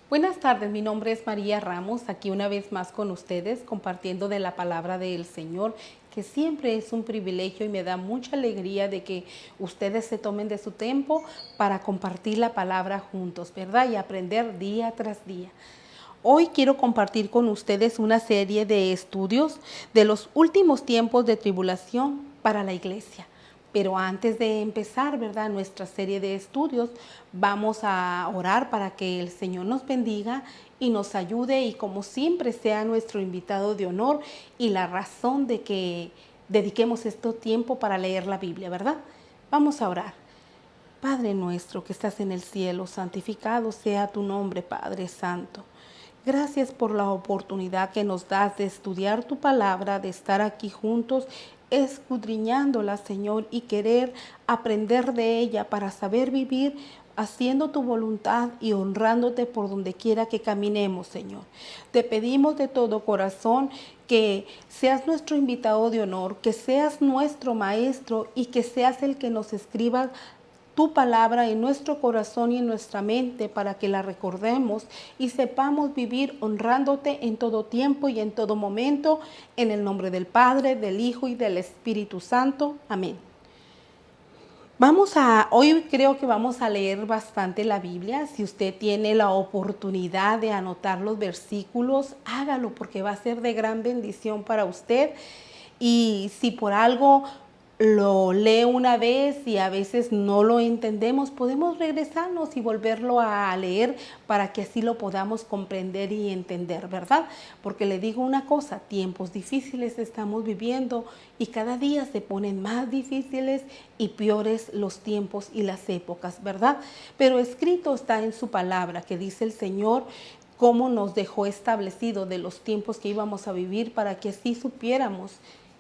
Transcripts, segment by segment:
Buenas tardes, mi nombre es María Ramos, aquí una vez más con ustedes, compartiendo de la palabra del Señor, que siempre es un privilegio y me da mucha alegría de que ustedes se tomen de su tiempo para compartir la palabra juntos, ¿verdad? Y aprender día tras día. Hoy quiero compartir con ustedes una serie de estudios de los últimos tiempos de tribulación para la iglesia. Pero antes de empezar, ¿verdad?, nuestra serie de estudios, vamos a orar para que el Señor nos bendiga y nos ayude y como siempre sea nuestro invitado de honor y la razón de que dediquemos este tiempo para leer la Biblia, ¿verdad? Vamos a orar. Padre nuestro que estás en el cielo, santificado sea tu nombre, Padre Santo. Gracias por la oportunidad que nos das de estudiar tu palabra, de estar aquí juntos, escudriñándola, Señor, y querer aprender de ella para saber vivir haciendo tu voluntad y honrándote por donde quiera que caminemos, Señor. Te pedimos de todo corazón que seas nuestro invitado de honor, que seas nuestro maestro y que seas el que nos escriba tu palabra en nuestro corazón y en nuestra mente para que la recordemos y sepamos vivir honrándote en todo tiempo y en todo momento, en el nombre del Padre, del Hijo y del Espíritu Santo. Amén. Hoy creo que vamos a leer bastante la Biblia. Si usted tiene la oportunidad de anotar los versículos, hágalo porque va a ser de gran bendición para usted. Y si por algo lo lee una vez y a veces no lo entendemos, podemos regresarnos y volverlo a leer para que así lo podamos comprender y entender, ¿verdad? Porque le digo una cosa, tiempos difíciles estamos viviendo y cada día se ponen más difíciles y peores los tiempos y las épocas, ¿verdad? Pero escrito está en su palabra que dice el Señor cómo nos dejó establecido de los tiempos que íbamos a vivir para que así supiéramos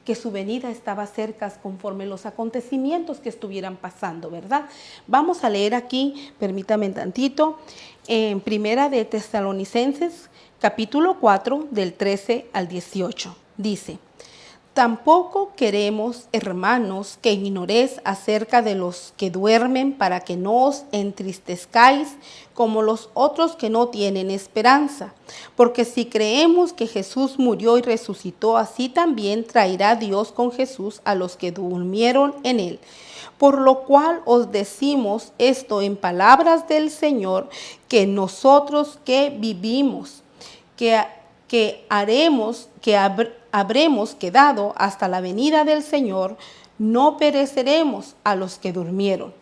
que su venida estaba cerca conforme los acontecimientos que estuvieran pasando, ¿verdad? Vamos a leer aquí, permítame tantito, en Primera de Tesalonicenses, capítulo 4, del 13 al 18. Dice: tampoco queremos, hermanos, que ignoréis acerca de los que duermen para que no os entristezcáis como los otros que no tienen esperanza. Porque si creemos que Jesús murió y resucitó, así también traerá Dios con Jesús a los que durmieron en él. Por lo cual os decimos esto en palabras del Señor, que nosotros que vivimos, habremos quedado hasta la venida del Señor, no pereceremos a los que durmieron.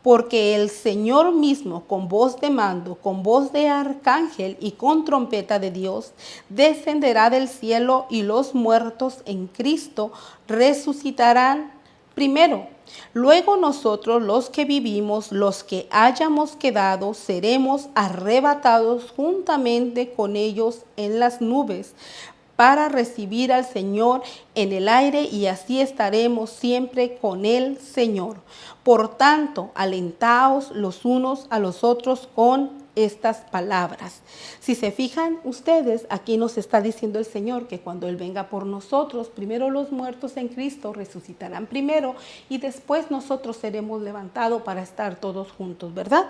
Porque el Señor mismo, con voz de mando, con voz de arcángel y con trompeta de Dios, descenderá del cielo y los muertos en Cristo resucitarán primero. Luego nosotros los que vivimos, los que hayamos quedado, seremos arrebatados juntamente con ellos en las nubes para recibir al Señor en el aire y así estaremos siempre con el Señor. Por tanto, alentaos los unos a los otros con estas palabras. Si se fijan ustedes, aquí nos está diciendo el Señor que cuando Él venga por nosotros, primero los muertos en Cristo resucitarán primero y después nosotros seremos levantados para estar todos juntos, ¿verdad?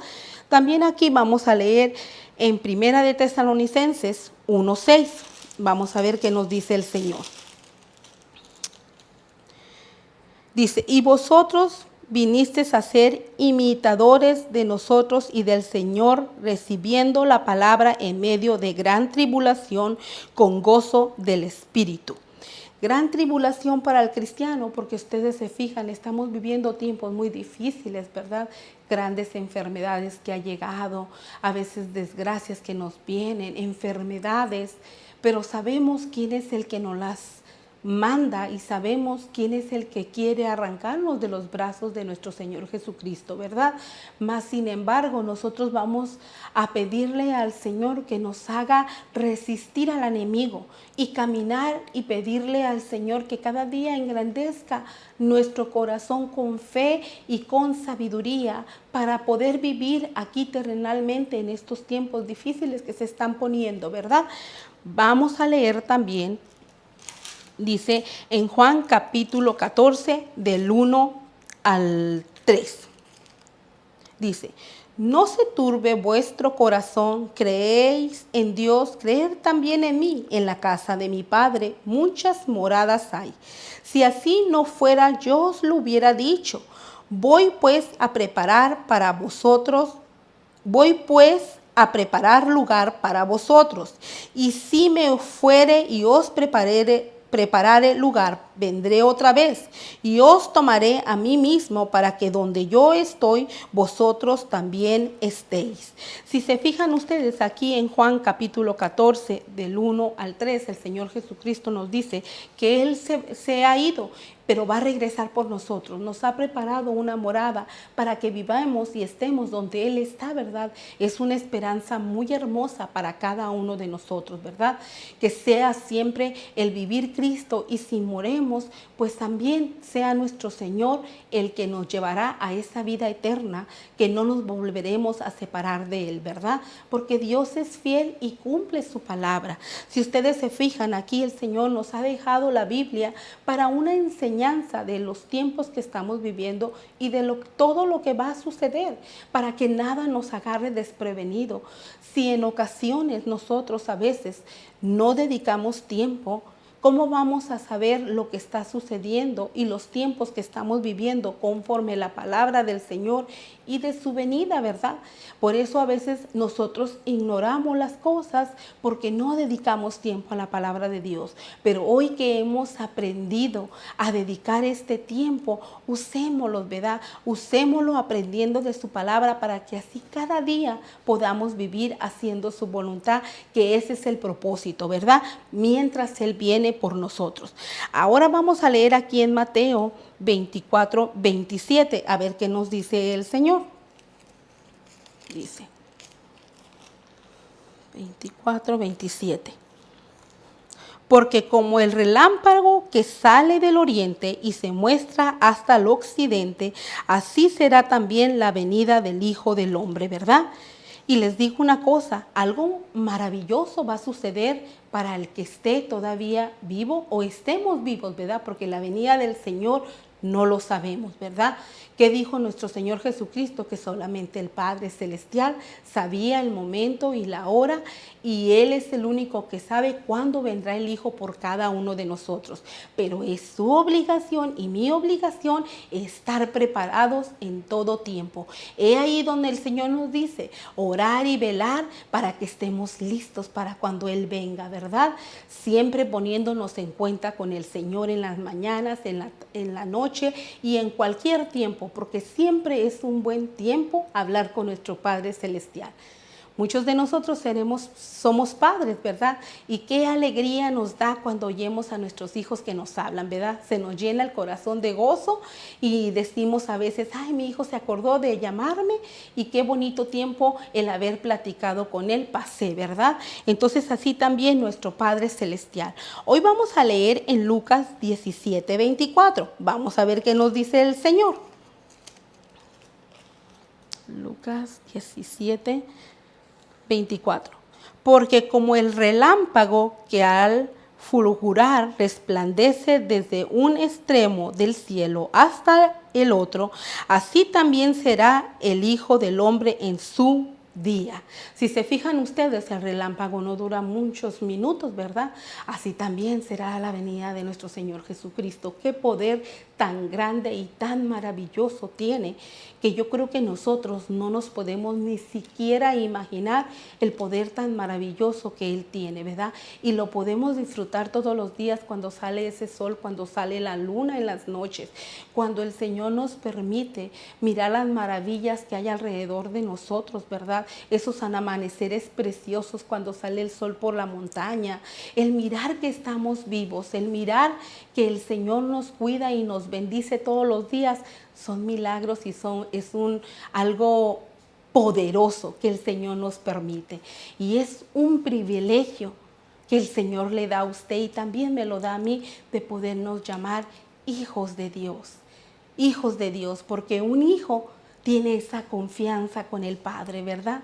También aquí vamos a leer en Primera de Tesalonicenses 1:6. Vamos a ver qué nos dice el Señor. Dice: y vosotros vinisteis a ser imitadores de nosotros y del Señor, recibiendo la palabra en medio de gran tribulación con gozo del Espíritu. Gran tribulación para el cristiano, porque ustedes se fijan, estamos viviendo tiempos muy difíciles, ¿verdad? Grandes enfermedades que ha llegado, a veces desgracias que nos vienen, enfermedades, pero sabemos quién es el que nos las manda y sabemos quién es el que quiere arrancarnos de los brazos de nuestro Señor Jesucristo, ¿verdad? Mas sin embargo, nosotros vamos a pedirle al Señor que nos haga resistir al enemigo y caminar y pedirle al Señor que cada día engrandezca nuestro corazón con fe y con sabiduría para poder vivir aquí terrenalmente en estos tiempos difíciles que se están poniendo, ¿verdad? Vamos a leer también. Dice en Juan capítulo 14 del 1 al 3. Dice: No se turbe vuestro corazón, creéis en Dios, creed también en mí. En la casa de mi Padre muchas moradas hay. Si así no fuera, yo os lo hubiera dicho. Voy pues a preparar para vosotros, voy pues a preparar lugar para vosotros. Y si me fuere y os preparare lugar, vendré otra vez y os tomaré a mí mismo para que donde yo estoy, vosotros también estéis. Si se fijan ustedes aquí en Juan capítulo 14, del 1 al 3, el Señor Jesucristo nos dice que Él se ha ido, pero va a regresar por nosotros. Nos ha preparado una morada para que vivamos y estemos donde Él está, ¿verdad? Es una esperanza muy hermosa para cada uno de nosotros, ¿verdad? Que sea siempre el vivir Cristo, y si moremos, pues también sea nuestro Señor el que nos llevará a esa vida eterna, que no nos volveremos a separar de Él, ¿verdad? Porque Dios es fiel y cumple su palabra. Si ustedes se fijan, aquí el Señor nos ha dejado la Biblia para una enseñanza de los tiempos que estamos viviendo y de todo lo que va a suceder, para que nada nos agarre desprevenido. Si en ocasiones nosotros a veces no dedicamos tiempo, ¿cómo vamos a saber lo que está sucediendo y los tiempos que estamos viviendo conforme la palabra del Señor y de su venida, verdad? Por eso a veces nosotros ignoramos las cosas porque no dedicamos tiempo a la palabra de Dios. Pero hoy que hemos aprendido a dedicar este tiempo, usémoslo, ¿verdad? Usémoslo aprendiendo de su palabra para que así cada día podamos vivir haciendo su voluntad, que ese es el propósito, ¿verdad? Mientras Él viene por nosotros. Ahora vamos a leer aquí en Mateo 24, 27, a ver qué nos dice el Señor. Dice 24, 27. Porque como el relámpago que sale del oriente y se muestra hasta el occidente, así será también la venida del Hijo del Hombre, ¿verdad? Y les digo una cosa, algo maravilloso va a suceder para el que esté todavía vivo o estemos vivos, ¿verdad? Porque la venida del Señor no lo sabemos, ¿verdad? ¿Qué dijo nuestro Señor Jesucristo? Que solamente el Padre Celestial sabía el momento y la hora, y Él es el único que sabe cuándo vendrá el Hijo por cada uno de nosotros. Pero es su obligación y mi obligación estar preparados en todo tiempo. He ahí donde el Señor nos dice, orar y velar para que estemos listos para cuando Él venga, ¿verdad? Siempre poniéndonos en cuenta con el Señor en las mañanas, en la noche y en cualquier tiempo, porque siempre es un buen tiempo hablar con nuestro Padre Celestial. Muchos de nosotros somos padres, ¿verdad? Y qué alegría nos da cuando oyemos a nuestros hijos que nos hablan, ¿verdad? Se nos llena el corazón de gozo y decimos a veces, ay, mi hijo se acordó de llamarme y qué bonito tiempo el haber platicado con él pasé, ¿verdad? Entonces así también nuestro Padre Celestial. Hoy vamos a leer en Lucas 17, 24. Vamos a ver qué nos dice el Señor. Lucas 17, 24. Porque como el relámpago que al fulgurar resplandece desde un extremo del cielo hasta el otro, así también será el Hijo del Hombre en su día. Si se fijan ustedes, el relámpago no dura muchos minutos, ¿verdad? Así también será la venida de nuestro Señor Jesucristo. Qué poder tan grande y tan maravilloso tiene, que yo creo que nosotros no nos podemos ni siquiera imaginar el poder tan maravilloso que Él tiene, ¿verdad? Y lo podemos disfrutar todos los días cuando sale ese sol, cuando sale la luna en las noches, cuando el Señor nos permite mirar las maravillas que hay alrededor de nosotros, ¿verdad? Esos amaneceres preciosos cuando sale el sol por la montaña, el mirar que estamos vivos, el mirar que el Señor nos cuida y nos bendice todos los días, son milagros y es algo poderoso que el Señor nos permite. Y es un privilegio que el Señor le da a usted y también me lo da a mí, de podernos llamar hijos de Dios. Hijos de Dios, porque un hijo tiene esa confianza con el Padre, ¿verdad?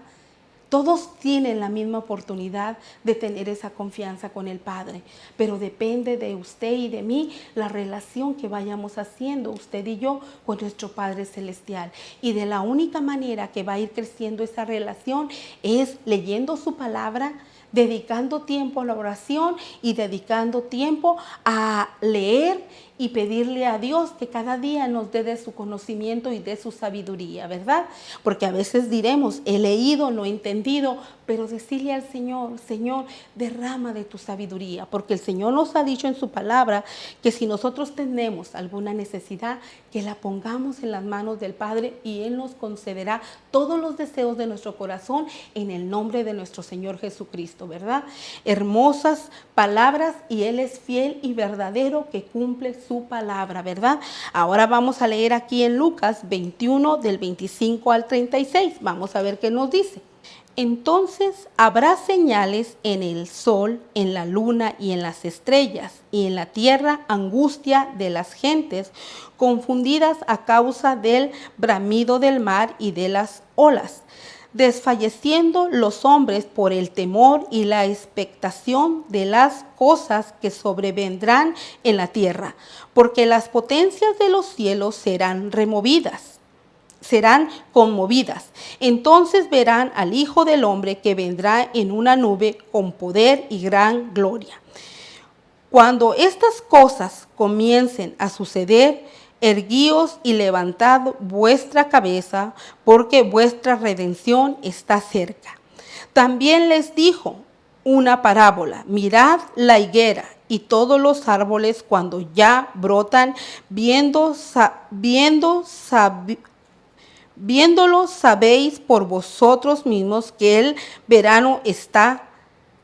Todos tienen la misma oportunidad de tener esa confianza con el Padre, pero depende de usted y de mí la relación que vayamos haciendo, usted y yo, con nuestro Padre Celestial. Y de la única manera que va a ir creciendo esa relación es leyendo su palabra, dedicando tiempo a la oración y dedicando tiempo a leer y pedirle a Dios que cada día nos dé de su conocimiento y de su sabiduría, ¿verdad? Porque a veces diremos, he leído, no he entendido, pero decirle al Señor, Señor, derrama de tu sabiduría, porque el Señor nos ha dicho en su palabra que si nosotros tenemos alguna necesidad, que la pongamos en las manos del Padre y Él nos concederá todos los deseos de nuestro corazón en el nombre de nuestro Señor Jesucristo, ¿verdad? Hermosas palabras y Él es fiel y verdadero que cumple su palabra, ¿verdad? Ahora vamos a leer aquí en Lucas 21 del 25 al 36. Vamos a ver qué nos dice. Entonces habrá señales en el sol, en la luna y en las estrellas, y en la tierra angustia de las gentes, confundidas a causa del bramido del mar y de las olas, desfalleciendo los hombres por el temor y la expectación de las cosas que sobrevendrán en la tierra, porque las potencias de los cielos serán conmovidas. Entonces verán al Hijo del Hombre que vendrá en una nube con poder y gran gloria. Cuando estas cosas comiencen a suceder, erguíos y levantad vuestra cabeza, porque vuestra redención está cerca. También les dijo una parábola: mirad la higuera y todos los árboles cuando ya brotan, viéndolo sabéis por vosotros mismos que el verano está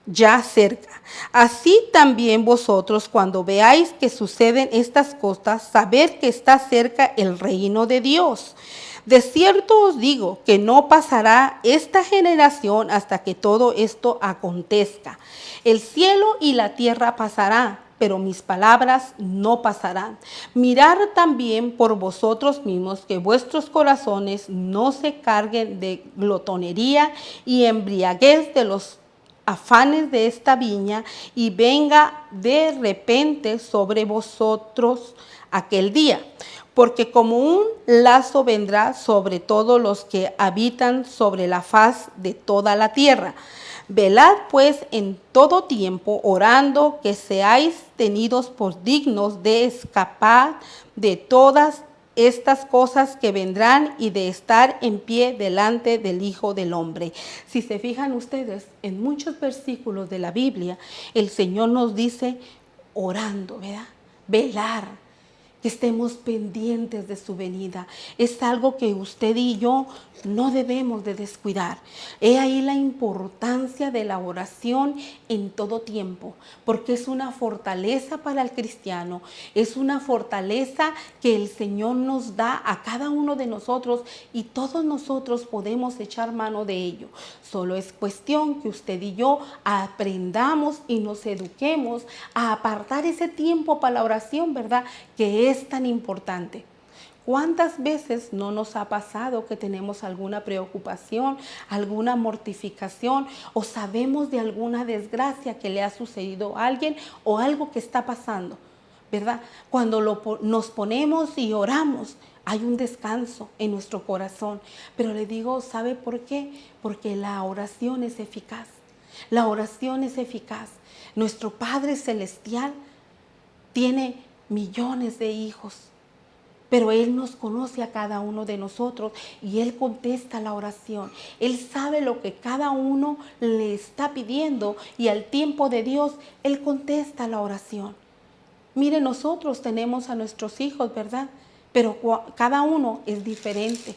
ya cerca. Así también vosotros, cuando veáis que suceden estas cosas, sabed que está cerca el reino de Dios. De cierto os digo que no pasará esta generación hasta que todo esto acontezca. El cielo y la tierra pasarán, pero mis palabras no pasarán. Mirad también por vosotros mismos que vuestros corazones no se carguen de glotonería y embriaguez de los afanes de esta viña, y venga de repente sobre vosotros aquel día. Porque como un lazo vendrá sobre todos los que habitan sobre la faz de toda la tierra. Velad pues en todo tiempo, orando que seáis tenidos por dignos de escapar de todas estas cosas que vendrán y de estar en pie delante del Hijo del Hombre. Si se fijan ustedes, en muchos versículos de la Biblia, el Señor nos dice orando, ¿verdad? Velar, que estemos pendientes de su venida. Es algo que usted y yo no debemos de descuidar. He ahí la importancia de la oración en todo tiempo, porque es una fortaleza para el cristiano, es una fortaleza que el Señor nos da a cada uno de nosotros y todos nosotros podemos echar mano de ello. Solo es cuestión que usted y yo aprendamos y nos eduquemos a apartar ese tiempo para la oración, ¿verdad? Que es tan importante. ¿Cuántas veces no nos ha pasado que tenemos alguna preocupación, alguna mortificación o sabemos de alguna desgracia que le ha sucedido a alguien o algo que está pasando, ¿verdad? Cuando nos ponemos y oramos, hay un descanso en nuestro corazón. Pero le digo, ¿sabe por qué? Porque la oración es eficaz. La oración es eficaz. Nuestro Padre Celestial tiene millones de hijos, pero Él nos conoce a cada uno de nosotros y Él contesta la oración. Él sabe lo que cada uno le está pidiendo y al tiempo de Dios, Él contesta la oración. Mire, nosotros tenemos a nuestros hijos, ¿verdad? Pero cada uno es diferente.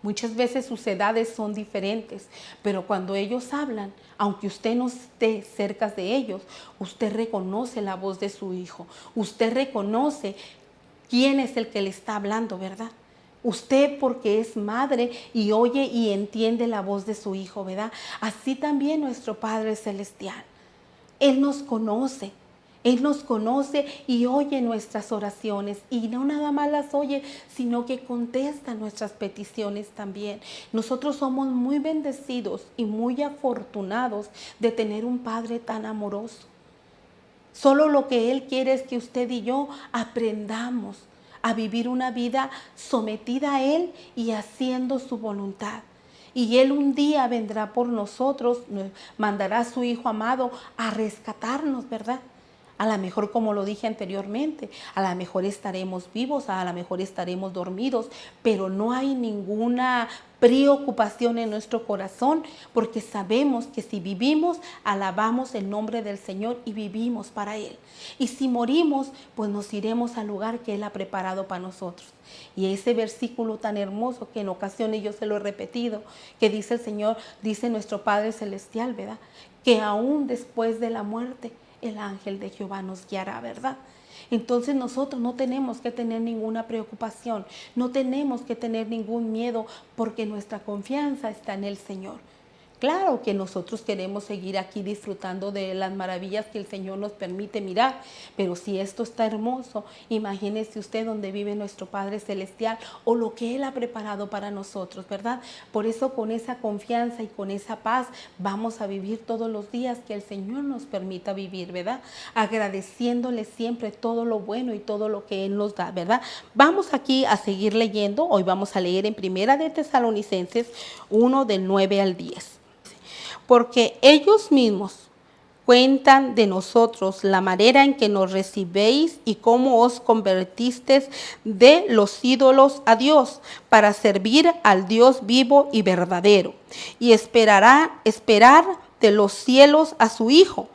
Muchas veces sus edades son diferentes, pero cuando ellos hablan, aunque usted no esté cerca de ellos, usted reconoce la voz de su hijo. Usted reconoce quién es el que le está hablando, ¿verdad? Usted, porque es madre y oye y entiende la voz de su hijo, ¿verdad? Así también nuestro Padre Celestial. Él nos conoce. Él nos conoce y oye nuestras oraciones, y no nada más las oye, sino que contesta nuestras peticiones también. Nosotros somos muy bendecidos y muy afortunados de tener un Padre tan amoroso. Solo lo que Él quiere es que usted y yo aprendamos a vivir una vida sometida a Él y haciendo su voluntad. Y Él un día vendrá por nosotros, mandará a su Hijo amado a rescatarnos, ¿verdad? A lo mejor, como lo dije anteriormente, a lo mejor estaremos vivos, a lo mejor estaremos dormidos, pero no hay ninguna preocupación en nuestro corazón, porque sabemos que si vivimos, alabamos el nombre del Señor y vivimos para Él. Y si morimos, pues nos iremos al lugar que Él ha preparado para nosotros. Y ese versículo tan hermoso que en ocasiones yo se lo he repetido, que dice el Señor, dice nuestro Padre Celestial, ¿verdad? Que aún después de la muerte, el ángel de Jehová nos guiará, ¿verdad? Entonces nosotros no tenemos que tener ninguna preocupación, no tenemos que tener ningún miedo, porque nuestra confianza está en el Señor. Claro que nosotros queremos seguir aquí disfrutando de las maravillas que el Señor nos permite mirar, pero si esto está hermoso, imagínese usted donde vive nuestro Padre Celestial o lo que Él ha preparado para nosotros, ¿verdad? Por eso, con esa confianza y con esa paz vamos a vivir todos los días que el Señor nos permita vivir, ¿verdad? Agradeciéndole siempre todo lo bueno y todo lo que Él nos da, ¿verdad? Vamos aquí a seguir leyendo. Hoy vamos a leer en Primera de Tesalonicenses 1 del 9 al 10. Porque ellos mismos cuentan de nosotros la manera en que nos recibéis y cómo os convertisteis de los ídolos a Dios para servir al Dios vivo y verdadero, y esperar de los cielos a su Hijo,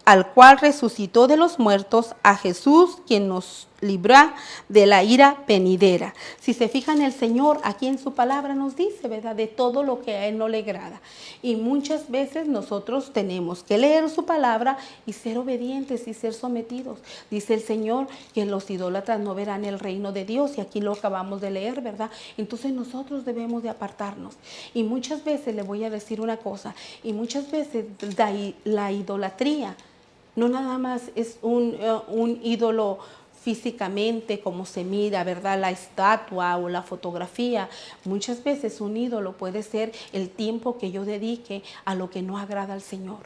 al cual resucitó de los muertos, a Jesús, quien nos libra de la ira venidera. Si se fijan, el Señor aquí en su palabra nos dice, ¿verdad?, de todo lo que a Él no le agrada. Y muchas veces nosotros tenemos que leer su palabra y ser obedientes y ser sometidos. Dice el Señor que los idólatras no verán el reino de Dios, y aquí lo acabamos de leer, ¿verdad? Entonces nosotros debemos de apartarnos. Y muchas veces, le voy a decir una cosa, y muchas veces la idolatría no nada más es un ídolo físicamente, como se mira, ¿verdad?, la estatua o la fotografía. Muchas veces un ídolo puede ser el tiempo que yo dedique a lo que no agrada al Señor.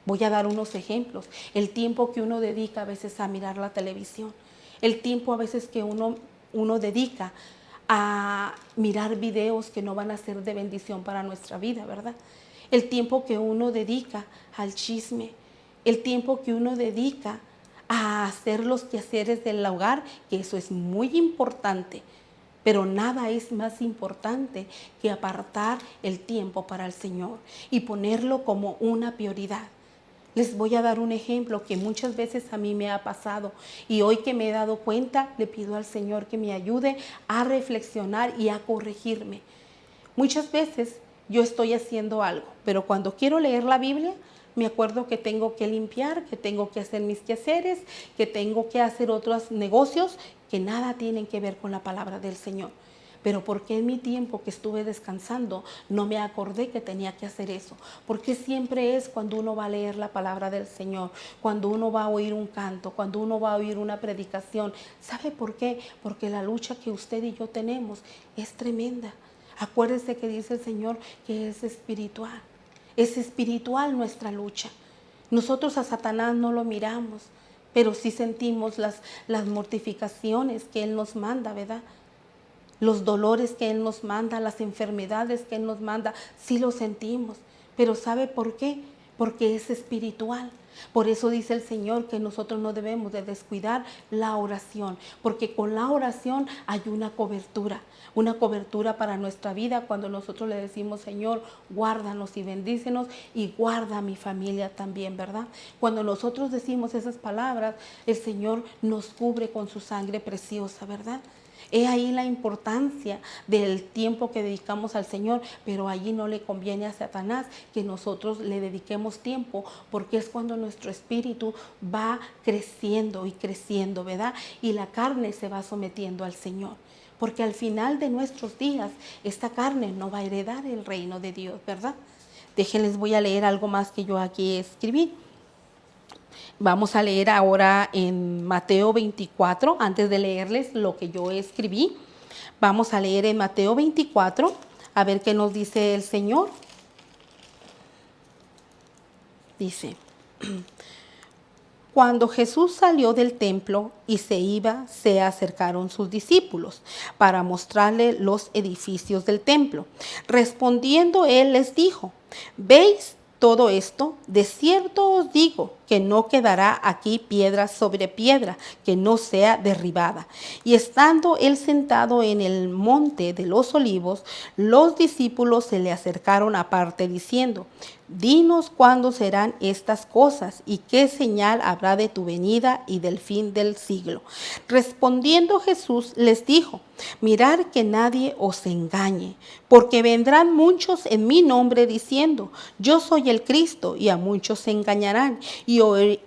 Voy a dar unos ejemplos. El tiempo que uno dedica a veces a mirar la televisión. El tiempo a veces que uno dedica a mirar videos que no van a ser de bendición para nuestra vida, ¿verdad? El tiempo que uno dedica al chisme. El tiempo que uno dedica a hacer los quehaceres del hogar, que eso es muy importante, pero nada es más importante que apartar el tiempo para el Señor y ponerlo como una prioridad. Les voy a dar un ejemplo que muchas veces a mí me ha pasado, y hoy que me he dado cuenta, le pido al Señor que me ayude a reflexionar y a corregirme. Muchas veces yo estoy haciendo algo, pero cuando quiero leer la Biblia, me acuerdo que tengo que limpiar, que tengo que hacer mis quehaceres, que tengo que hacer otros negocios que nada tienen que ver con la palabra del Señor. Pero ¿por qué en mi tiempo que estuve descansando no me acordé que tenía que hacer eso? Porque siempre es cuando uno va a leer la palabra del Señor, cuando uno va a oír un canto, cuando uno va a oír una predicación. ¿Sabe por qué? Porque la lucha que usted y yo tenemos es tremenda. Acuérdese que dice el Señor que es espiritual. Es espiritual nuestra lucha. Nosotros a Satanás no lo miramos, pero sí sentimos las mortificaciones que Él nos manda, ¿verdad? Los dolores que Él nos manda, las enfermedades que Él nos manda, sí lo sentimos. Pero ¿sabe por qué? Porque es espiritual. Por eso dice el Señor que nosotros no debemos de descuidar la oración, porque con la oración hay una cobertura para nuestra vida cuando nosotros le decimos, Señor, guárdanos y bendícenos y guarda a mi familia también, ¿verdad? Cuando nosotros decimos esas palabras, el Señor nos cubre con su sangre preciosa, ¿verdad? He ahí la importancia del tiempo que dedicamos al Señor, pero allí no le conviene a Satanás que nosotros le dediquemos tiempo, porque es cuando nuestro espíritu va creciendo y creciendo, ¿verdad? Y la carne se va sometiendo al Señor, porque al final de nuestros días esta carne no va a heredar el reino de Dios, ¿verdad? Déjenles, voy a leer algo más que yo aquí escribí. Vamos a leer ahora en Mateo 24, antes de leerles lo que yo escribí. Vamos a leer en Mateo 24, a ver qué nos dice el Señor. Dice: Cuando Jesús salió del templo y se iba, se acercaron sus discípulos para mostrarle los edificios del templo. Respondiendo él les dijo: ¿Veis todo esto? De cierto os digo que no quedará aquí piedra sobre piedra que no sea derribada. Y estando él sentado en el monte de los olivos, los discípulos se le acercaron aparte diciendo: Dinos cuándo serán estas cosas y qué señal habrá de tu venida y del fin del siglo. Respondiendo Jesús les dijo: Mirad que nadie os engañe, porque vendrán muchos en mi nombre diciendo: Yo soy el Cristo, y a muchos se engañarán, y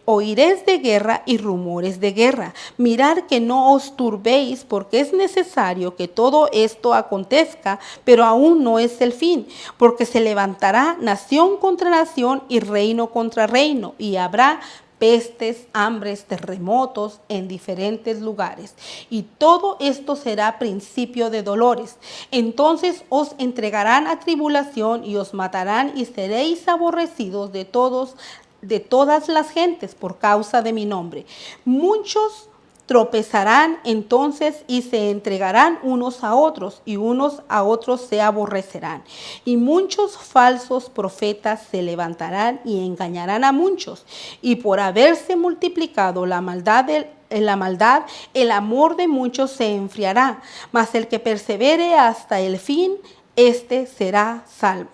oiréis de guerra y rumores de guerra. Mirad que no os turbéis, porque es necesario que todo esto acontezca, pero aún no es el fin, porque se levantará nación contra nación y reino contra reino, y habrá pestes, hambres, terremotos en diferentes lugares. Y todo esto será principio de dolores. Entonces os entregarán a tribulación y os matarán y seréis aborrecidos de todas las gentes por causa de mi nombre. Muchos tropezarán entonces y se entregarán unos a otros, y unos a otros se aborrecerán. Y muchos falsos profetas se levantarán y engañarán a muchos. Y por haberse multiplicado la maldad, el amor de muchos se enfriará. Mas el que persevere hasta el fin, éste será salvo.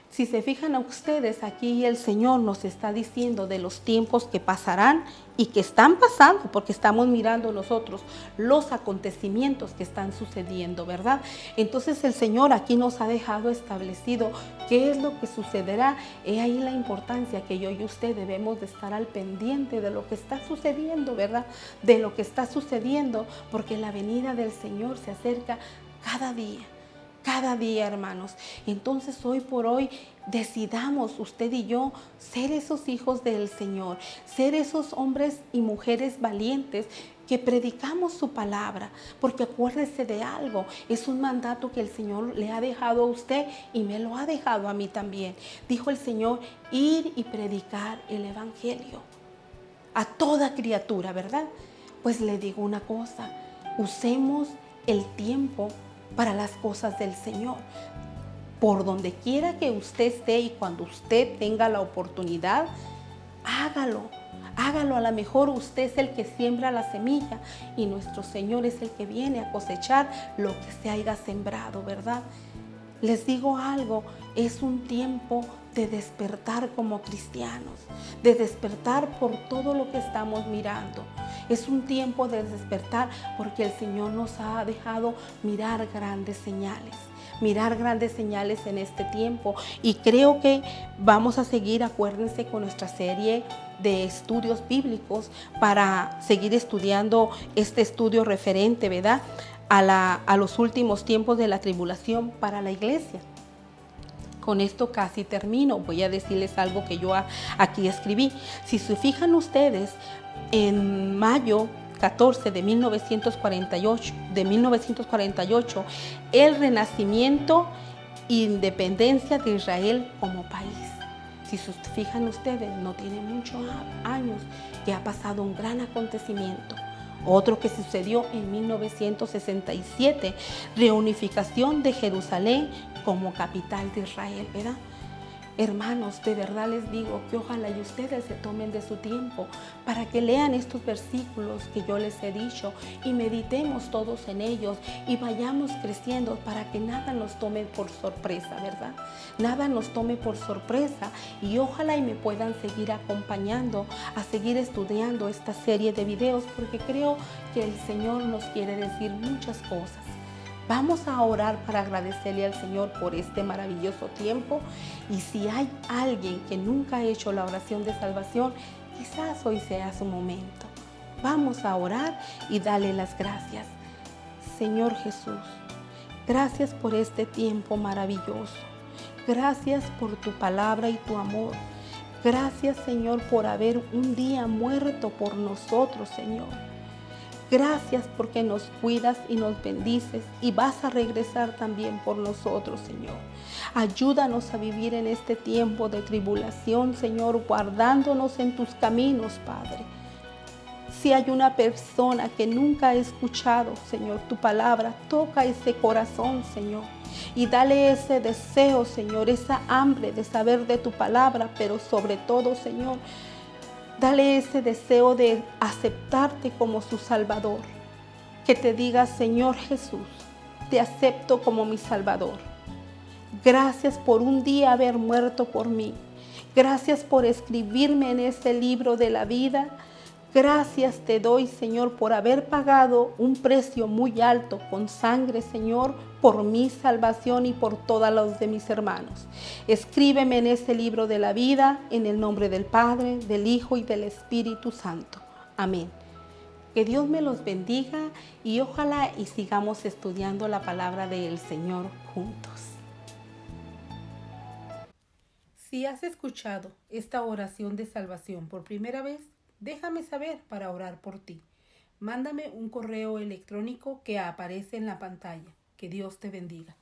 Si se fijan a ustedes, aquí el Señor nos está diciendo de los tiempos que pasarán y que están pasando, porque estamos mirando nosotros los acontecimientos que están sucediendo, ¿verdad? Entonces el Señor aquí nos ha dejado establecido qué es lo que sucederá. He ahí la importancia que yo y usted debemos de estar al pendiente de lo que está sucediendo, ¿verdad? De lo que está sucediendo, porque la venida del Señor se acerca cada día. Cada día, hermanos. Entonces, hoy por hoy, decidamos usted y yo ser esos hijos del Señor, ser esos hombres y mujeres valientes que predicamos su palabra, porque acuérdese de algo, es un mandato que el Señor le ha dejado a usted y me lo ha dejado a mí también. Dijo el Señor: ir y predicar el evangelio a toda criatura, ¿verdad? Pues le digo una cosa, usemos el tiempo para las cosas del Señor. Por donde quiera que usted esté y cuando usted tenga la oportunidad, hágalo. Hágalo. A lo mejor usted es el que siembra la semilla y nuestro Señor es el que viene a cosechar lo que se haya sembrado, ¿verdad? Les digo algo, es un tiempo de despertar como cristianos, de despertar por todo lo que estamos mirando. Es un tiempo de despertar porque el Señor nos ha dejado mirar grandes señales en este tiempo. Y creo que vamos a seguir, acuérdense, con nuestra serie de estudios bíblicos para seguir estudiando este estudio referente, ¿verdad?, a los últimos tiempos de la tribulación para la iglesia. Con esto casi termino. Voy a decirles algo que yo aquí escribí. Si se fijan ustedes, en mayo 14 de 1948, el renacimiento e independencia de Israel como país. Si se fijan ustedes, no tiene muchos años que ha pasado un gran acontecimiento. Otro que sucedió en 1967, reunificación de Jerusalén como capital de Israel, ¿verdad? Hermanos, de verdad les digo que ojalá y ustedes se tomen de su tiempo para que lean estos versículos que yo les he dicho y meditemos todos en ellos y vayamos creciendo para que nada nos tome por sorpresa, ¿verdad? Nada nos tome por sorpresa, y ojalá y me puedan seguir acompañando a seguir estudiando esta serie de videos, porque creo que el Señor nos quiere decir muchas cosas. Vamos a orar para agradecerle al Señor por este maravilloso tiempo. Y si hay alguien que nunca ha hecho la oración de salvación, quizás hoy sea su momento. Vamos a orar y darle las gracias. Señor Jesús, gracias por este tiempo maravilloso. Gracias por tu palabra y tu amor. Gracias, Señor, por haber un día muerto por nosotros, Señor. Gracias porque nos cuidas y nos bendices y vas a regresar también por nosotros, Señor. Ayúdanos a vivir en este tiempo de tribulación, Señor, guardándonos en tus caminos, Padre. Si hay una persona que nunca ha escuchado, Señor, tu palabra, toca ese corazón, Señor, y dale ese deseo, Señor, esa hambre de saber de tu palabra, pero sobre todo, Señor, dale ese deseo de aceptarte como su Salvador. Que te diga, Señor Jesús, te acepto como mi Salvador. Gracias por un día haber muerto por mí. Gracias por escribirme en ese libro de la vida. Gracias te doy, Señor, por haber pagado un precio muy alto con sangre, Señor, por mi salvación y por todos los de mis hermanos. Escríbeme en ese libro de la vida, en el nombre del Padre, del Hijo y del Espíritu Santo. Amén. Que Dios me los bendiga y ojalá y sigamos estudiando la palabra del Señor juntos. Si has escuchado esta oración de salvación por primera vez, déjame saber para orar por ti. Mándame un correo electrónico que aparece en la pantalla. Que Dios te bendiga.